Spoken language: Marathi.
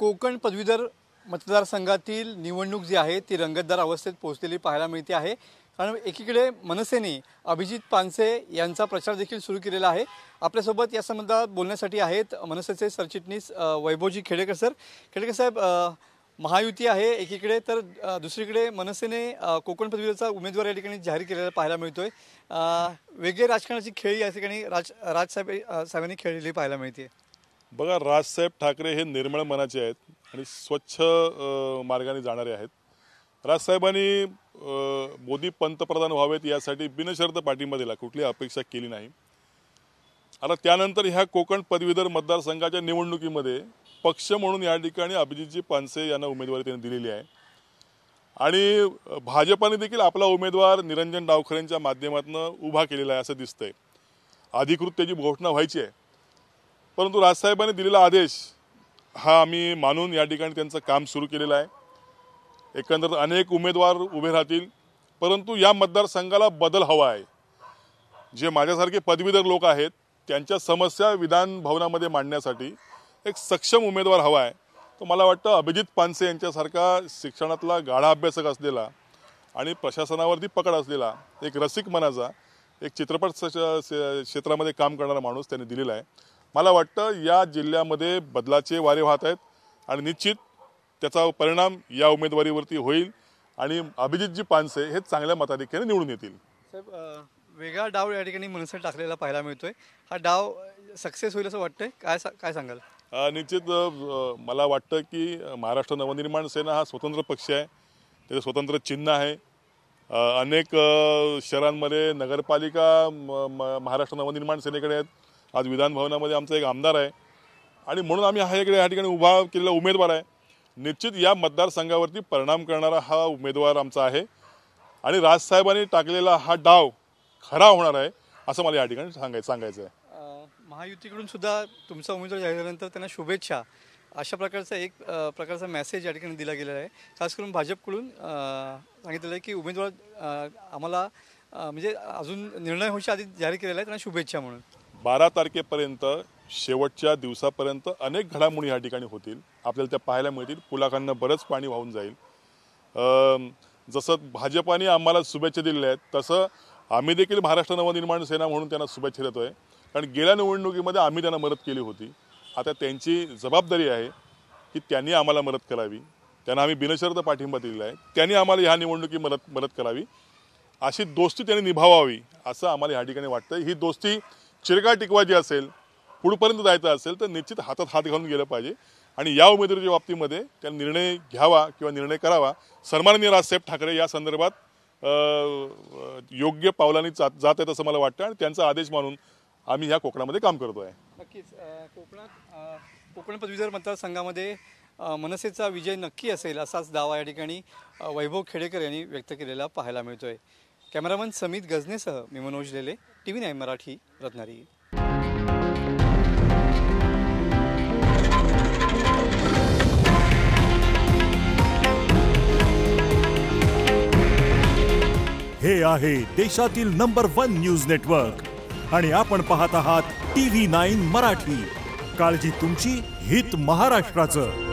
कोकण पदवीधर मतदारसंघातील निवडणूक जी आहे ती रंगतदार अवस्थेत पोहोचलेली पाहायला मिळते आहे। कारण एकीकडे मनसेने अभिजित पानसे यांचा प्रचार देखील सुरू केलेला आहे। आपल्यासोबत या संबंधात बोलण्यासाठी आहेत मनसेचे सरचिटणीस वैभवजी खेडेकर सर। खेडेकर साहेब, महायुती आहे एकीकडे, तर दुसरीकडे मनसेने कोकण पदवीधरचा उमेदवार या ठिकाणी जाहीर केलेला पाहायला मिळतोय। वेगळे राजकारणाची खेळी या ठिकाणी राजसाहेबांनी खेळलेली पाहायला मिळते। बघा, राजसाहेब ठाकरे हे निर्मळ मनाचे आहेत आणि स्वच्छ मार्गाने जाणारे आहेत। राजसाहेबांनी मोदी पंतप्रधान व्हावेत यासाठी बिनशर्त पाठिंबा दिला, कुठली अपेक्षा केली नाही। आता त्यानंतर ह्या कोकण पदवीधर मतदारसंघाच्या निवडणुकीमध्ये पक्ष म्हणून या ठिकाणी अभिजितजी पानसे यांना उमेदवारी त्यांनी दिलेली आहे आणि भाजपाने देखील आपला उमेदवार निरंजन डावखरेंच्या माध्यमातून उभा केलेला आहे असं दिसतंय। अधिकृत त्याची घोषणा व्हायची आहे, परंतु राजसाहेबांनी दिलेला आदेश हा आम्ही मानून या ठिकाणी त्यांचं काम सुरू केलेलं आहे। एकंदर अनेक उमेदवार उभे राहतील, परंतु या मतदारसंघाला बदल हवा आहे। जे माझ्यासारखे पदवीधर लोक आहेत त्यांच्या समस्या विधान भवनामध्ये मांडण्यासाठी एक सक्षम उमेदवार हवा आहे। तो मला वाटतं अभिजित पानसे यांच्यासारखा शिक्षणातला गाढा अभ्यासक असलेला आणि प्रशासनावरती पकड असलेला एक रसिक मनाचा एक चित्रपट क्षेत्रामध्ये काम करणारा माणूस त्यांनी दिलेला आहे। मला वाटतं या जिल्ह्यामध्ये बदलाचे वारे वाहत आहेत आणि निश्चित त्याचा परिणाम या उमेदवारीवरती होईल आणि अभिजितजी पानसे हे चांगल्या मताधिक्याने निवडून येतील। साहेब, वेगळा डाव या ठिकाणी मनसे टाकलेला पाहायला मिळतोय, हा डाव सक्सेस होईल असं वाटतंय, काय सांगाल? निश्चित मला वाटतं की महाराष्ट्र नवनिर्माण सेना हा स्वतंत्र पक्ष आहे, त्याचं स्वतंत्र चिन्ह आहे। अनेक शहरांमध्ये नगरपालिका महाराष्ट्र नवनिर्माण सेनेकडे आहेत। आज विधान भवनामध्ये आमचा एक आमदार आहे आणि म्हणून आम्ही या ठिकाणी उभा केलेला उमेदवार आहे। निश्चित या मतदारसंघावरती परिणाम करणारा हा उमेदवार आमचा आहे आणि राजसाहेबांनी टाकलेला हा डाव खरा होणार आहे असं मला या ठिकाणी सांगायचं आहे। महायुतीकडून सुद्धा तुमचा उमेदवार जाहीर झाल्यानंतर त्यांना शुभेच्छा अशा प्रकारचा मेसेज या ठिकाणी दिला गेलेला आहे। खास करून भाजपकडून सांगितलेलं आहे की उमेदवार आम्हाला म्हणजे अजून निर्णय होण्याच्या आधी जाहीर केलेला आहे, त्यांना शुभेच्छा म्हणून। 12 तारखेपर्यंत शेवटच्या दिवसापर्यंत अनेक घडामोडी या ठिकाणी होतील, आपल्याला त्या पाहायला मिळतील। पुलाखांना बरंच पाणी वाहून जाईल। जसं भाजपाने आम्हाला शुभेच्छा दिलेल्या आहेत तसं आम्ही देखील महाराष्ट्र नवनिर्माण सेना म्हणून त्यांना शुभेच्छा देतोय, कारण गेल्या निवडणुकीमध्ये आम्ही त्यांना मदत केली होती। आता त्यांची जबाबदारी आहे की त्यांनी आम्हाला मदत करावी, त्यांना आम्ही बिनशर्त पाठिंबा दिलेला आहे, त्यांनी आम्हाला ह्या निवडणुकी मदत करावी, अशी दोस्ती त्यांनी निभावावी असं आम्हाला ह्या ठिकाणी वाटतं। ही दोस्ती चिरकाळ टिकवायची असेल, पुढपर्यंत जायचं असेल तर निश्चित हातात हात घालून गेलं पाहिजे आणि या उमेदवारीच्या बाबतीमध्ये त्यांनी निर्णय घ्यावा किंवा निर्णय करावा। सन्माननीय राजसाहेब ठाकरे या संदर्भात योग्य पावलांनी जात आहेत असं मला वाटतं आणि त्यांचा आदेश मानून आम्ही ह्या कोकणामध्ये काम करतो आहे। नक्कीच कोकण पदवीधर मतदारसंघामध्ये मनसेचा विजय नक्की असेल असाच दावा या ठिकाणी वैभव खेडेकर यांनी व्यक्त केलेला पाहायला मिळतोय। कॅमेरामन समित गजनेसह मी मनोज लेले, TV9 मराठी, रत्नागिरी। हे आहे देशातील नंबर 1 न्यूज नेटवर्क आणि आपण पाहत आहात TV9 मराठी। काळजी तुमची, हित महाराष्ट्राचं।